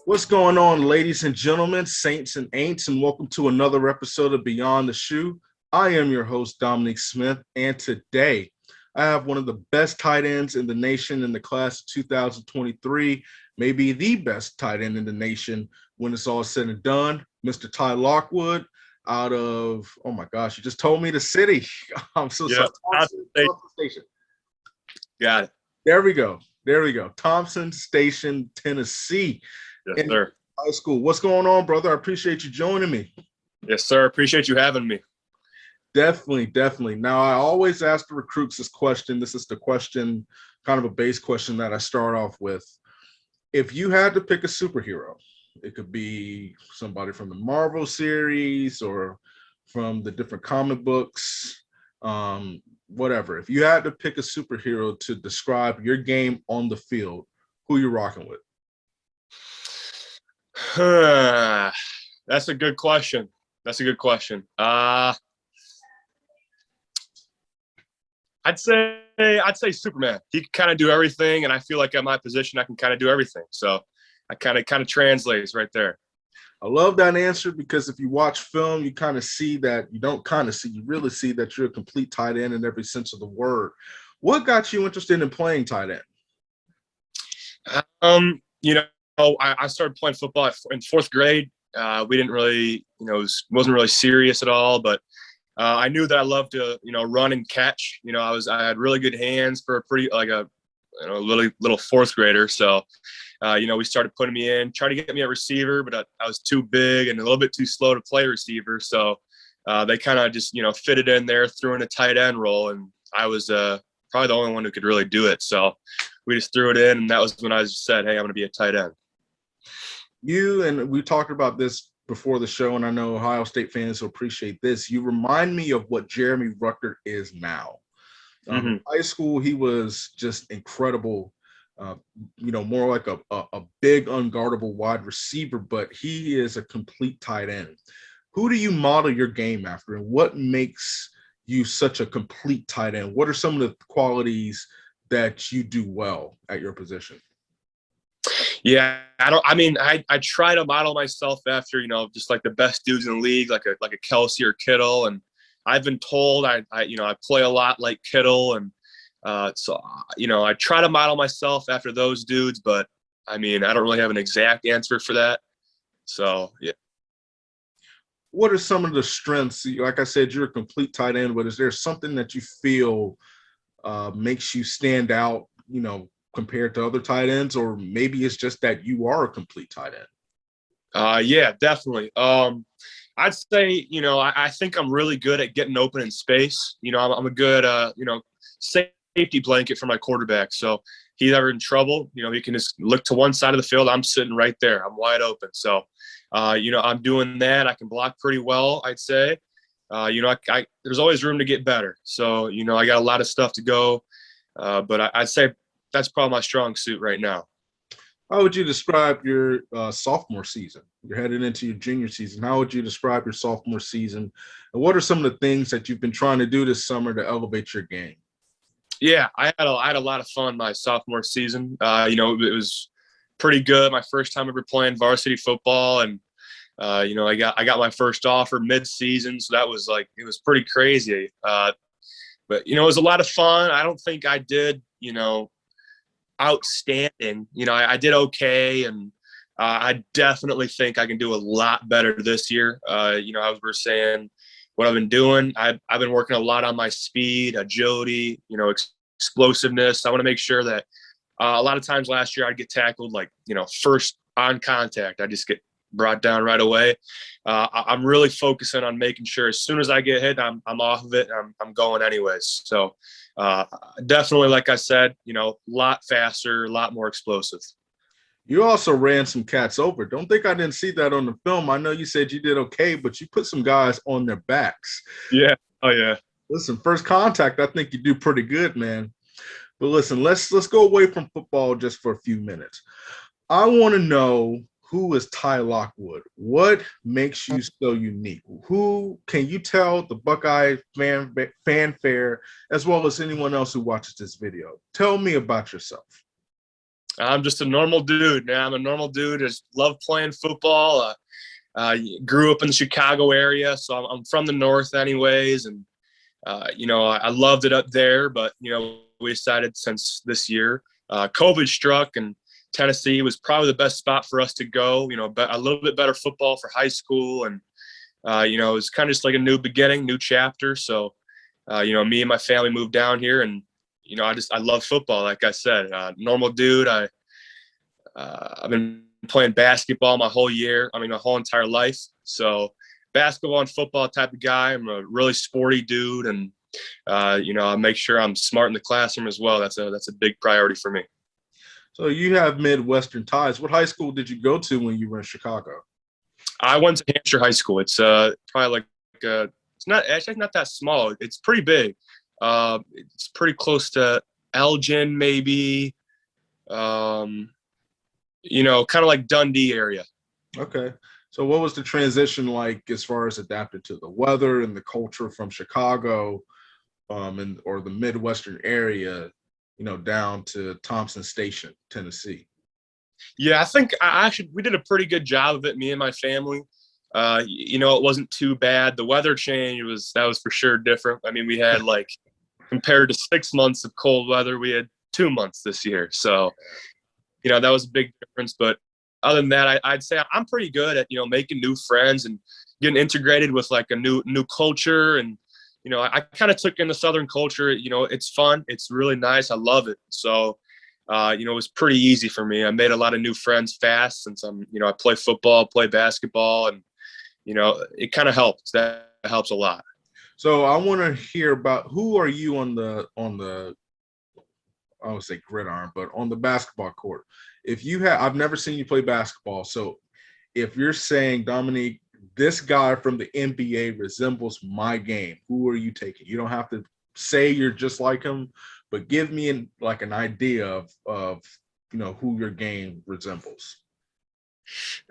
What's going on, ladies and gentlemen, saints and ain'ts, and welcome to another episode of Beyond the Shoe. I am your host, Dominic Smith, and today I have one of the best tight ends in the nation in the class of 2023, maybe the best tight end in the nation when it's all said and done, Mr. Ty Lockwood out of, oh my gosh, you just told me the city. I'm so sorry. Thompson Station. Got it. There we go. Thompson Station, Tennessee. Yes, sir. High school. What's going on, brother? I appreciate you joining me. Yes, sir. Appreciate you having me. Definitely. Now, I always ask the recruits this question. This is the question, kind of a base question that I start off with. If you had to pick a superhero, it could be somebody from the Marvel series or from the different comic books, whatever. If you had to pick a superhero to describe your game on the field, who you rocking with? That's a good question. I'd say Superman. He can kind of do everything, and I feel like at my position I can kind of do everything. So I kind of translates right there. I love that answer because if you watch film, you kind of see that you really see that you're a complete tight end in every sense of the word. What got you interested in playing tight end? I started playing football in fourth grade. We didn't really, wasn't really serious at all, but I knew that I loved to, run and catch. I had really good hands for a little fourth grader. So, we started putting me in, trying to get me a receiver, but I was too big and a little bit too slow to play receiver. So they kind of just, fitted in there, threw in a tight end role, and I was probably the only one who could really do it. So we just threw it in, and that was when I just said, hey, I'm going to be a tight end. You, and we talked about this before the show, and I know Ohio State fans will appreciate this. You remind me of what Jeremy Ruckert is now. In high school, he was just incredible, more like a big, unguardable wide receiver, but he is a complete tight end. Who do you model your game after, and what makes you such a complete tight end? What are some of the qualities that you do well at your position? Yeah, I try to model myself after, just like the best dudes in the league, like a Kelsey or Kittle. And I've been told I play a lot like Kittle. And so I try to model myself after those dudes, but I don't really have an exact answer for that. So, yeah. What are some of the strengths? Like I said, you're a complete tight end, but is there something that you feel makes you stand out, compared to other tight ends, or maybe it's just that you are a complete tight end? Yeah, definitely. I'd say, I think I'm really good at getting open in space. I'm a good, safety blanket for my quarterback. So he's ever in trouble, he can just look to one side of the field. I'm sitting right there. I'm wide open. So, I'm doing that. I can block pretty well, I'd say. There's always room to get better. So, I got a lot of stuff to go. But I'd say that's probably my strong suit right now. How would you describe your sophomore season? You're headed into your junior season. How would you describe your sophomore season? And what are some of the things that you've been trying to do this summer to elevate your game? Yeah, I had a lot of fun my sophomore season. It was pretty good. My first time ever playing varsity football, and I got my first offer mid-season, so that was it was pretty crazy. But it was a lot of fun. I don't think I did outstanding. I did okay, and I definitely think I can do a lot better this year. As we're saying, what I've been doing, I've been working a lot on my speed, agility, explosiveness. I want to make sure that a lot of times last year I'd get tackled first on contact. I just get brought down right away. I'm really focusing on making sure as soon as I get hit, I'm off of it. I'm going anyways. So definitely, like I said, a lot faster, a lot more explosive. You also ran some cats over. Don't think I didn't see that on the film. I know you said you did okay, but you put some guys on their backs. Yeah. Oh, yeah. Listen, first contact, I think you do pretty good, man. But listen, let's go away from football just for a few minutes. I want to know, who is Ty Lockwood? What makes you so unique? Who can you tell the Buckeye fanfare, as well as anyone else who watches this video? Tell me about yourself. I'm just a normal dude, man. I'm a normal dude. Just love playing football. Grew up in the Chicago area, so I'm from the north, anyways, and I loved it up there. But we decided since this year, COVID struck, and Tennessee was probably the best spot for us to go. A little bit better football for high school, and it was kind of just like a new beginning, new chapter. So, me and my family moved down here, and I love football. Like I said, normal dude. I've been playing basketball my whole entire life. So basketball and football type of guy. I'm a really sporty dude, and I make sure I'm smart in the classroom as well. That's a big priority for me. So you have Midwestern ties. What high school did you go to when you were in Chicago? I went to Hampshire High School. It's probably like it's not that small. It's pretty big. It's pretty close to Elgin, maybe. Kind of like Dundee area. Okay. So what was the transition like as far as adapted to the weather and the culture from Chicago, or the Midwestern area, down to Thompson Station, Tennessee? Yeah, I think we did a pretty good job of it, me and my family. It wasn't too bad. The weather change was for sure different. I mean, we had compared to 6 months of cold weather, we had 2 months this year. So, that was a big difference. But other than that, I'd say I'm pretty good at, making new friends and getting integrated with like a new culture. And, I kind of took in the Southern culture. It's fun. It's really nice. I love it. So, it was pretty easy for me. I made a lot of new friends fast since I play football, play basketball, and, it kind of helps. That helps a lot. So I want to hear about who are you on the I would say gridiron, but on the basketball court. I've never seen you play basketball. So if you're saying, Dominique, this guy from the NBA resembles my game, who are you taking? You don't have to say you're just like him, but give me an idea of who your game resembles.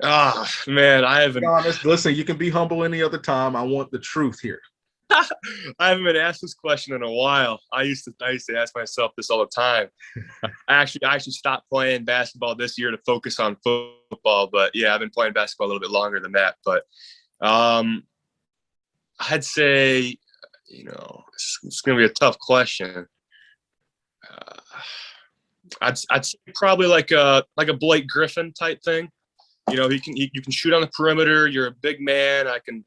Ah, man, I haven't. Be honest, listen, you can be humble any other time. I want the truth here. I haven't been asked this question in a while. I used to ask myself this all the time. I actually stopped playing basketball this year to focus on football. But yeah, I've been playing basketball a little bit longer than that. But I'd say, it's going to be a tough question. I'd say probably like a Blake Griffin type thing. You can shoot on the perimeter. You're a big man. I can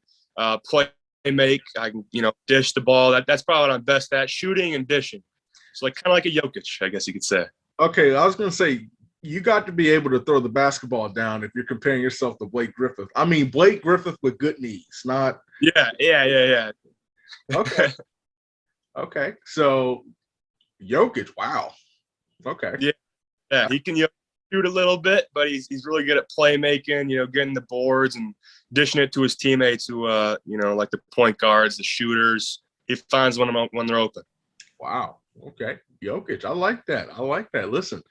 make. I can dish the ball. That's probably what I'm best at, shooting and dishing. So kind of like a Jokic, I guess you could say. Okay, I was gonna say you got to be able to throw the basketball down if you're comparing yourself to Blake Griffith. I mean Blake Griffith with good knees, not. Yeah. Okay. Okay. So Jokic, wow. Okay. Yeah. He can shoot a little bit, but he's really good at playmaking, getting the boards and dishing it to his teammates who like the point guards, the shooters. He finds when they're open. Wow. Okay. Jokic. I like that. Listen,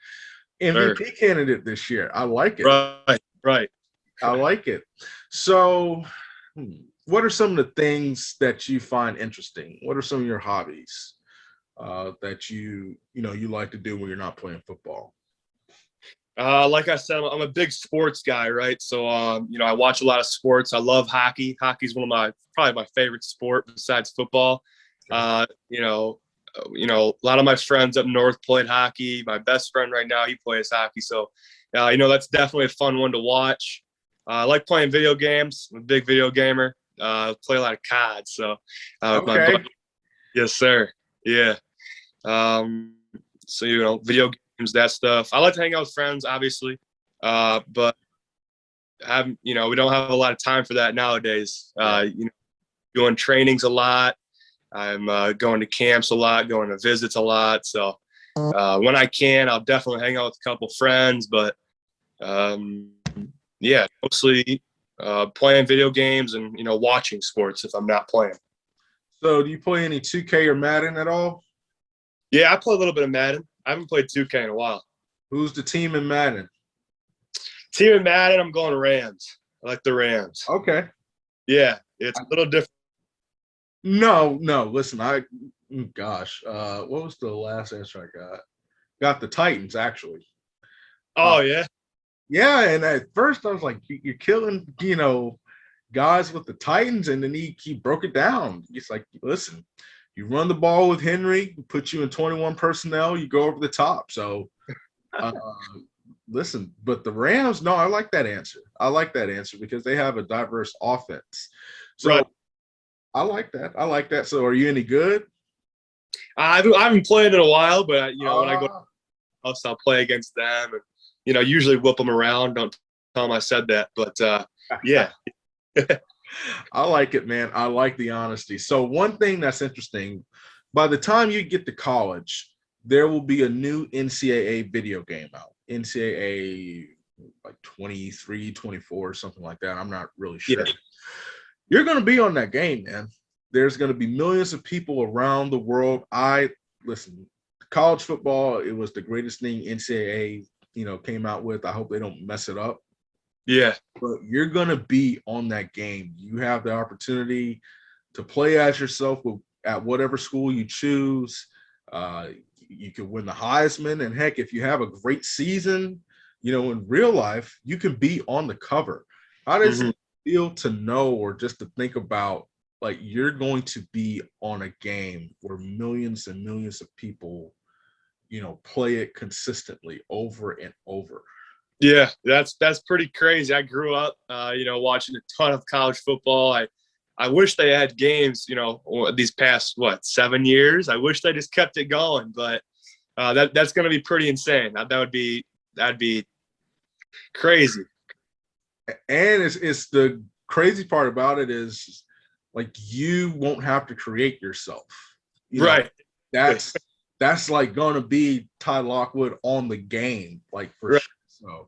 MVP candidate this year. I like it. Right. I like it. So what are some of the things that you find interesting? What are some of your hobbies that you like to do when you're not playing football? Like I said, I'm a big sports guy, right? So, I watch a lot of sports. I love hockey. Hockey's probably my favorite sport besides football. A lot of my friends up north played hockey. My best friend right now, he plays hockey. So, that's definitely a fun one to watch. I like playing video games. I'm a big video gamer. Play a lot of COD. So, okay. Yes, sir. Yeah. Video games, that stuff. I like to hang out with friends, obviously, but we don't have a lot of time for that nowadays. Doing trainings a lot. I'm going to camps a lot, going to visits a lot. So when I can, I'll definitely hang out with a couple friends. But mostly playing video games and watching sports if I'm not playing. So do you play any 2K or Madden at all? Yeah, I play a little bit of Madden. I haven't played 2K in a while. Who's the team in Madden? Team in Madden, I'm going Rams. I like the Rams. Okay. Yeah, it's a little different. No. Listen, what was the last answer I got? Got the Titans, actually. Oh yeah. Yeah, and at first I was like, you're killing, guys with the Titans, and then he broke it down. He's like, listen, you run the ball with Henry, put you in 21 personnel, you go over the top. So, uh, listen, but the Rams, no, I like that answer. I like that answer because they have a diverse offense. So Right. I like that. I like that. So, are you any good? I haven't played in a while, but when I go Uh, else, I'll play against them, and usually whip them around. Don't tell them I said that, but yeah. I like it, man. I like the honesty. So one thing that's interesting, by the time you get to college, there will be a new NCAA video game out. NCAA like 23, 24, something like that. I'm not really sure. Yeah. You're going to be on that game, man. There's going to be millions of people around the world. Listen, college football, it was the greatest thing NCAA, came out with. I hope they don't mess it up. Yeah. But you're going to be on that game. You have the opportunity to play as yourself at whatever school you choose. You can win the Heisman. And heck, if you have a great season, in real life, you can be on the cover. How does it feel to know or just to think about, like, you're going to be on a game where millions and millions of people, play it consistently over and over? Yeah, that's pretty crazy. I grew up, watching a ton of college football. I wish they had games, these past 7 years. I wish they just kept it going, but that's going to be pretty insane. That'd be crazy. And it's the crazy part about it is, like, you won't have to create yourself. Right. That's like going to be Ty Lockwood on the game, like, for right. sure. So,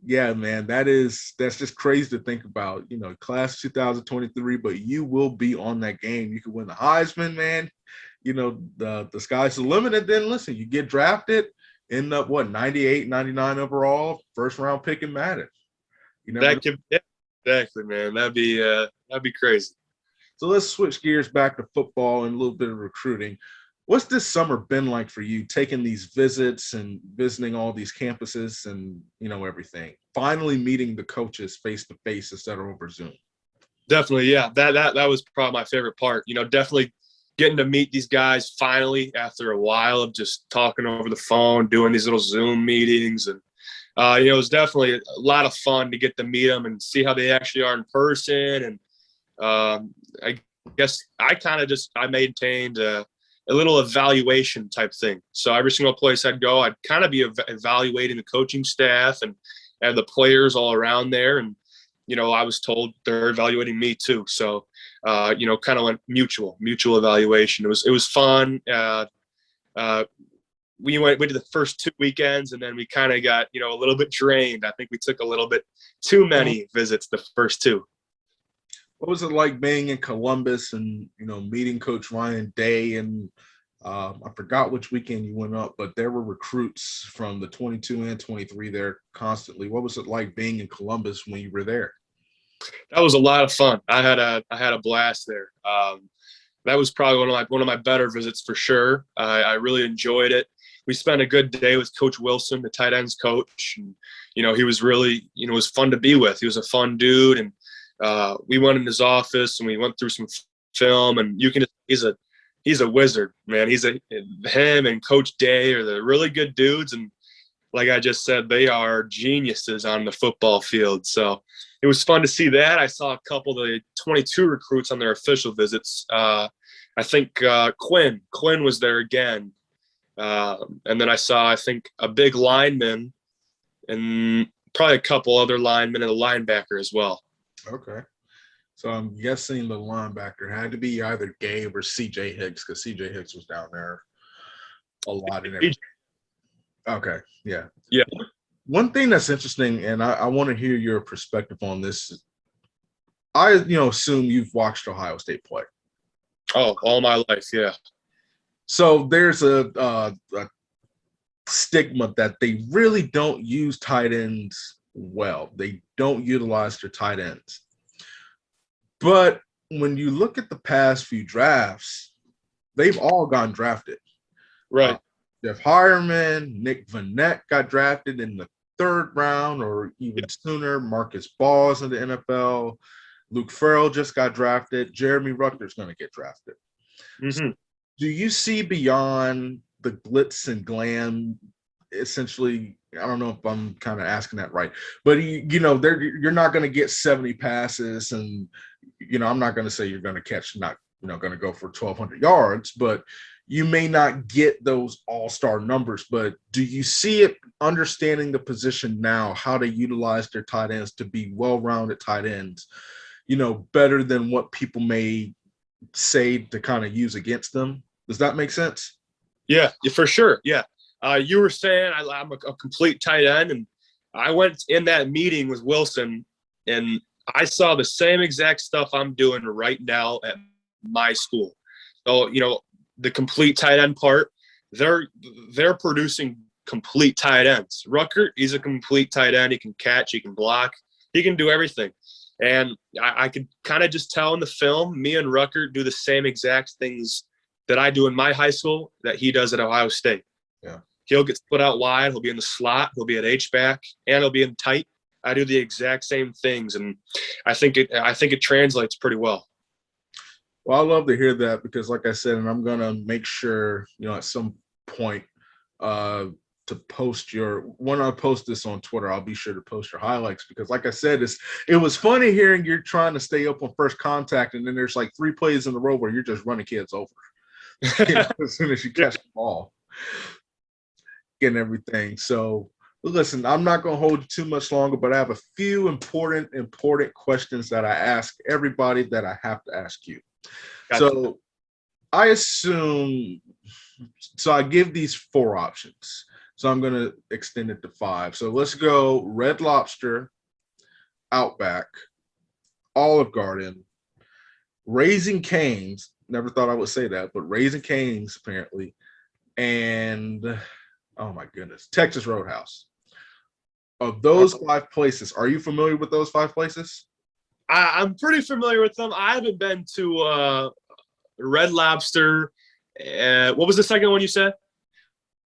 yeah, man, that's just crazy to think about. Class 2023, but you will be on that game. You could win the Heisman, man. The sky's the limit. And then listen, you get drafted, end up 98, 99 overall, first round pick in Madden. Exactly, man. That'd be crazy. So let's switch gears back to football and a little bit of recruiting. What's this summer been like for you, taking these visits and visiting all these campuses and, everything, finally meeting the coaches face to face instead of over Zoom? Definitely. Yeah. That was probably my favorite part, definitely getting to meet these guys finally after a while of just talking over the phone, doing these little Zoom meetings. And, it was definitely a lot of fun to get to meet them and see how they actually are in person. And I guess I maintained a little evaluation type thing. So every single place I'd go, I'd kind of be evaluating the coaching staff and the players all around there. And, I was told they're evaluating me too. So, kind of went mutual evaluation. It was fun. We went to the first 2 weekends, and then we kind of got, a little bit drained. I think we took a little bit too many visits the first 2. What was it like being in Columbus and, meeting Coach Ryan Day? And I forgot which weekend you went up, but there were recruits from the 22 and 23 there constantly. What was it like being in Columbus when you were there? That was a lot of fun. I had a blast there. That was probably one of my better visits for sure. I really enjoyed it. We spent a good day with Coach Wilson, the tight ends coach. And, he was really, it was fun to be with. He was a fun dude. And we went in his office and we went through some film, and he's a wizard, man. Him and Coach Day are the really good dudes. And like I just said, they are geniuses on the football field. So it was fun to see that. I saw a couple of the 22 recruits on their official visits. I think Quinn was there again. And then I saw, I think, a big lineman and probably a couple other linemen and a linebacker as well. Okay. So I'm guessing the linebacker had to be either Gabe or CJ Hicks, because CJ Hicks was down there a lot in every. Okay. Yeah. Yeah. One thing that's interesting, and I want to hear your perspective on this. I, assume you've watched Ohio State play. Oh, all my life. Yeah. So there's a stigma that they really don't use tight ends well. They don't utilize their tight ends. But when you look at the past few drafts, they've all gotten drafted. Right. Jeff Hireman, Nick Vannett got drafted in the third round or even sooner. Marcus Ball's in the NFL. Luke Farrell just got drafted. Jeremy Ruckner's going to get drafted. So do you see beyond the glitz and glam, essentially? I don't know if I'm kind of asking that right, but you're not going to get 70 passes, and I'm not going to say you're going to catch, not going to go for 1,200 yards, but you may not get those all-star numbers. But do you see it, understanding the position now, how to utilize their tight ends to be well-rounded tight ends, better than what people may say to kind of use against them? Does that make sense? Yeah, for sure. Yeah. You were saying I'm a complete tight end, and I went in that meeting with Wilson, and I saw the same exact stuff I'm doing right now at my school. So, the complete tight end part, they're producing complete tight ends. Rucker, he's a complete tight end. He can catch, he can block, he can do everything. And I could kind of just tell in the film, me and Rucker do the same exact things that I do in my high school that he does at Ohio State. Yeah. He'll get split out wide. He'll be in the slot. He'll be at H-back, and he'll be in tight. I do the exact same things, and I think it translates pretty well. Well, I love to hear that, because like I said, and I'm going to make sure, at some point to post when I post this on Twitter, I'll be sure to post your highlights, because like I said, it was funny hearing you're trying to stay up on first contact, and then there's like 3 plays in a row where you're just running kids over as soon as you catch the ball. And everything. So listen, I'm not going to hold you too much longer, but I have a few important questions that I ask everybody that I have to ask you. Gotcha. So I give these 4 options. So I'm going to extend it to 5. So let's go Red Lobster, Outback, Olive Garden, Raising Cane's. Never thought I would say that, but Raising Cane's apparently. And oh my goodness, Texas Roadhouse. Of those 5 places, are you familiar with those 5 places? I'm pretty familiar with them. I haven't been to Red Lobster. What was the second one you said?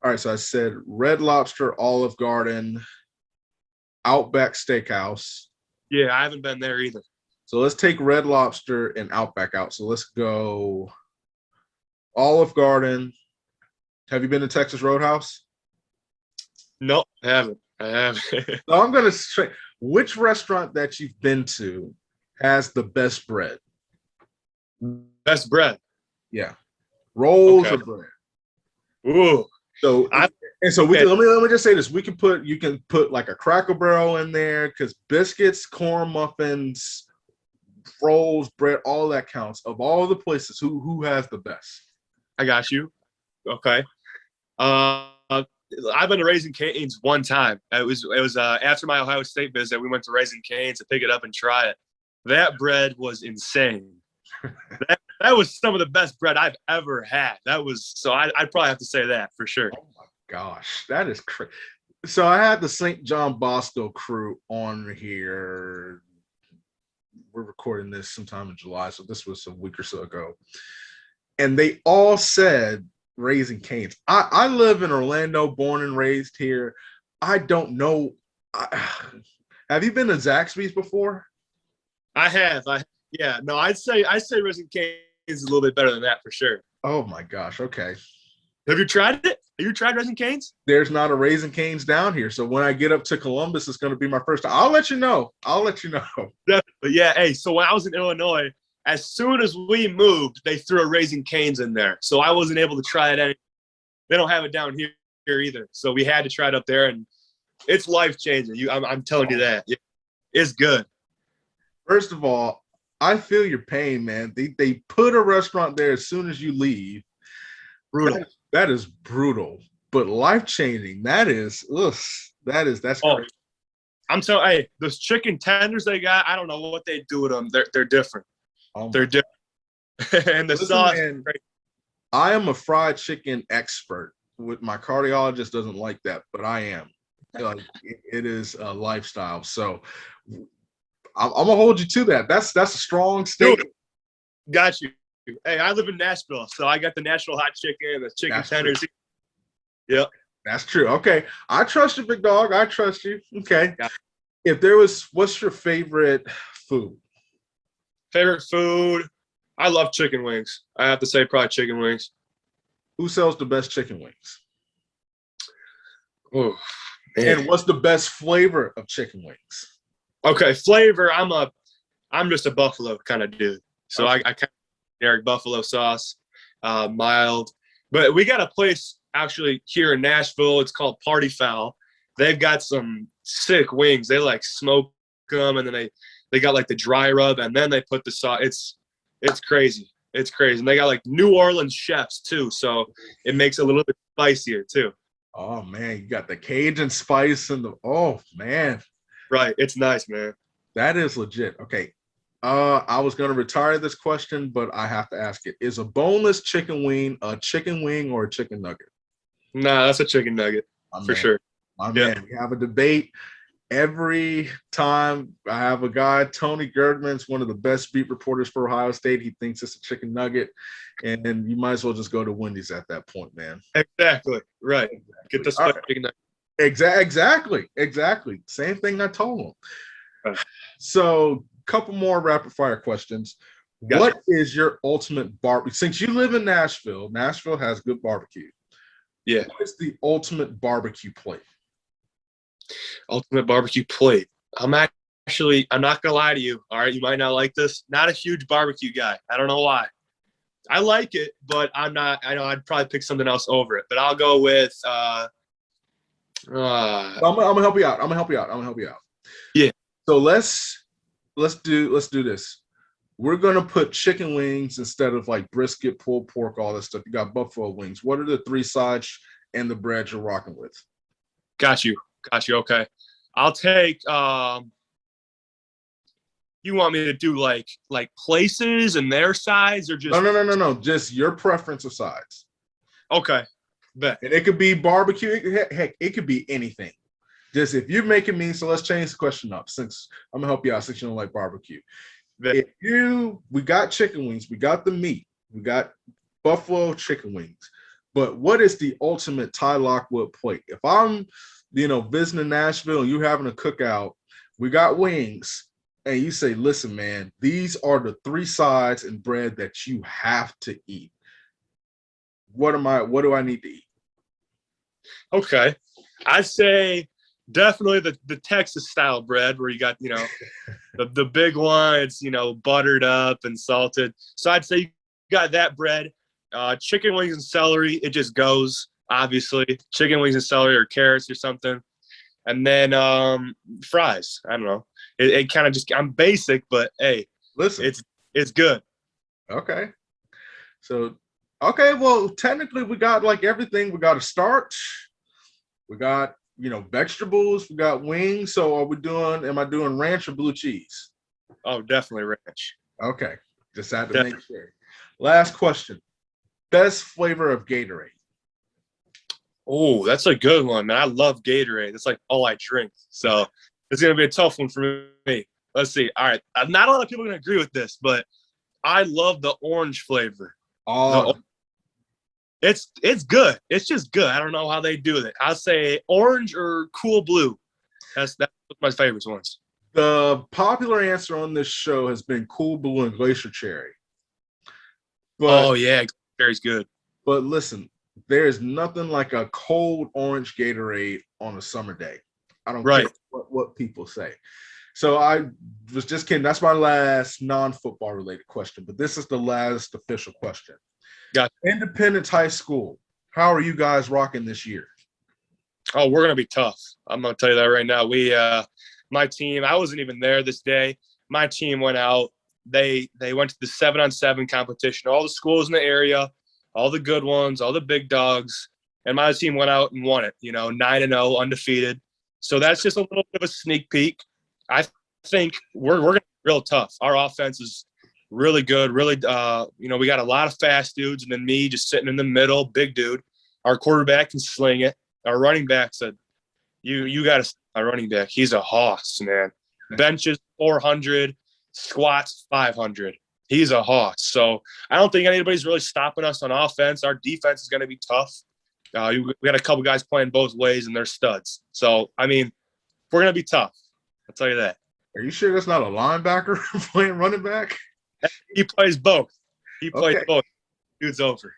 All right, so I said Red Lobster, Olive Garden, Outback Steakhouse. Yeah, I haven't been there either. So let's take Red Lobster and Outback out. So let's go Olive Garden. Have you been to Texas Roadhouse? No, I haven't. So I'm going to say, which restaurant that you've been to has the best bread? Best bread? Yeah. Rolls of bread. Ooh. So let me just say this. You can put like a Cracker Barrel in there, because biscuits, corn muffins, rolls, bread, all that counts. Of all the places, who has the best? I got you. Okay. I've been to Raising Cane's one time. It was after my Ohio State visit. We went to Raising Cane's to pick it up and try it. That bread was insane. that was some of the best bread I've ever had. I'd probably have to say that for sure. Oh my gosh, that is crazy. So I had the St. John Bosco crew on here. We're recording this sometime in July, so this was a week or so ago, and they all said Raising Cane's. I live in Orlando, born and raised here. I don't know. Have you been to Zaxby's before? I have. Yeah. No, I'd say Raising Cane's is a little bit better than that for sure. Oh my gosh. Okay. Have you tried it? Have you tried Raising Cane's? There's not a Raising Cane's down here, so when I get up to Columbus, it's going to be my first time. I'll let you know. Definitely. Yeah. Hey. So when I was in Illinois, as soon as we moved, they threw a Raising Cane's in there. So I wasn't able to try it. They don't have it down here either. So we had to try it up there, and it's life-changing. I'm telling you that. It's good. First of all, I feel your pain, man. They put a restaurant there as soon as you leave. Brutal. That is brutal, but life-changing. That's crazy. I'm telling you, those chicken tenders they got, I don't know what they do with them. They're different. They're different. And the sauce. Man, I am a fried chicken expert. My cardiologist doesn't like that, but I am. It is a lifestyle. So I'm gonna hold you to that. That's a strong statement. Got you. Hey, I live in Nashville, so I got the Nashville hot chicken, the chicken tenders. Yep. That's true. Okay. I trust you, big dog. I trust you. Okay. Yeah. What's your favorite food? Favorite food? I love chicken wings. I have to say probably chicken wings. Who sells the best chicken wings? Oh, man. And what's the best flavor of chicken wings? Okay, flavor. I'm just a buffalo kind of dude. So Okay. I kind of generic buffalo sauce, mild. But we got a place actually here in Nashville. It's called Party Foul. They've got some sick wings. They like smoke them, and then they got like the dry rub, and then they put the sauce. It's crazy. It's crazy. And they got like New Orleans chefs too, so it makes it a little bit spicier too. Oh man, you got the Cajun spice and oh man. Right. It's nice, man. That is legit. Okay. I was gonna retire this question, but I have to ask it. Is a boneless chicken wing a chicken wing or a chicken nugget? Nah, that's a chicken nugget for sure. My man, we have a debate every time. I have a guy, Tony Girdman's one of the best beat reporters for Ohio State. He thinks it's a chicken nugget, and you might as well just go to Wendy's at that point, man. Exactly. Right. Get the Right. chicken nugget. Exactly. Same thing I told him. Right. So, couple more rapid fire questions. Gotcha. What is your ultimate barbecue? Since you live in Nashville, Nashville has good barbecue. Yeah. What is the ultimate barbecue plate? Ultimate barbecue plate. I'm not gonna lie to you. All right, you might not like this. Not a huge barbecue guy. I don't know why. I like it, but I'm not. I know I'd probably pick something else over it. But I'll go with. I'm gonna help you out. Yeah. So let's do this. We're gonna put chicken wings instead of like brisket, pulled pork, all that stuff. You got buffalo wings. What are the three sides and the bread you're rocking with? Got you. Okay. I'll take. You want me to do like places and their sides or just? No. Just your preference of sides. Okay. Bet. And it could be barbecue. Heck, it could be anything. Just if you're making me, so let's change the question up since I'm gonna help you out since you don't like barbecue. Bet. We got chicken wings, we got the meat, we got buffalo chicken wings, but what is the ultimate Ty Lockwood plate? If I'm, visiting Nashville and you're having a cookout, we got wings, and you say, listen, man, these are the three sides and bread that you have to eat. What do I need to eat? Okay. I'd say definitely the Texas style bread where you got, the big one, it's, buttered up and salted. So I'd say you got that bread, chicken wings and celery. It just goes, obviously. Chicken wings and celery or carrots or something. And then fries. I don't know. It kind of just, I'm basic, but hey, listen, it's good. Okay. So, okay, well, technically we got like everything. We got a starch. We got, vegetables. We got wings. So am I doing ranch or blue cheese? Oh, definitely ranch. Okay. Just had to make sure. Last question. Best flavor of Gatorade? Oh, that's a good one, man. I love Gatorade. It's like all I drink. So it's going to be a tough one for me. Let's see. All right. Not a lot of people are going to agree with this, but I love the orange flavor. Oh, it's good. It's just good. I don't know how they do it. I'll say orange or cool blue. That's my favorite ones. The popular answer on this show has been cool blue and glacier cherry. But, yeah, cherry's good. But listen, there is nothing like a cold orange Gatorade on a summer day. I don't care what people say. So I was just kidding. That's my last non-football related question, but this is the last official question. Got Independence High School. How are you guys rocking this year? Oh, we're gonna be tough. I'm gonna tell you that right now. My team. I wasn't even there this day. My team went out. They went to the 7-on-7 competition. All the schools in the area, all the good ones, all the big dogs, and my team went out and won it. 9-0, undefeated. So that's just a little bit of a sneak peek. I think we're gonna be real tough. Our offense is really good. Really, we got a lot of fast dudes, and then me just sitting in the middle, big dude. Our quarterback can sling it. Our running back said, "You got to." Our running back, he's a hoss, man. Benches 400, squats 500. He's a hoss. So I don't think anybody's really stopping us on offense. Our defense is going to be tough. We had a couple guys playing both ways, and they're studs. So, I mean, we're going to be tough. I'll tell you that. Are you sure that's not a linebacker playing running back? He plays both. He plays both. Dude's over.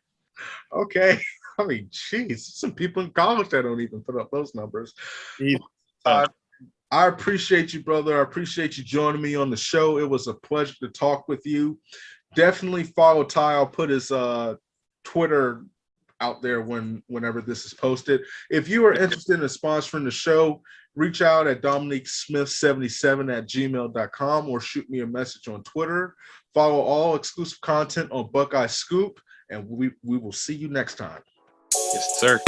Okay. I mean, geez, some people in college that don't even put up those numbers. I appreciate you, brother. I appreciate you joining me on the show. It was a pleasure to talk with you. Definitely follow Ty. I'll put his Twitter out there whenever this is posted. If you are interested in sponsoring the show, reach out at DominiqueSmith77@gmail.com or shoot me a message on Twitter. Follow all exclusive content on Buckeye Scoop, and we will see you next time. Yes, sir.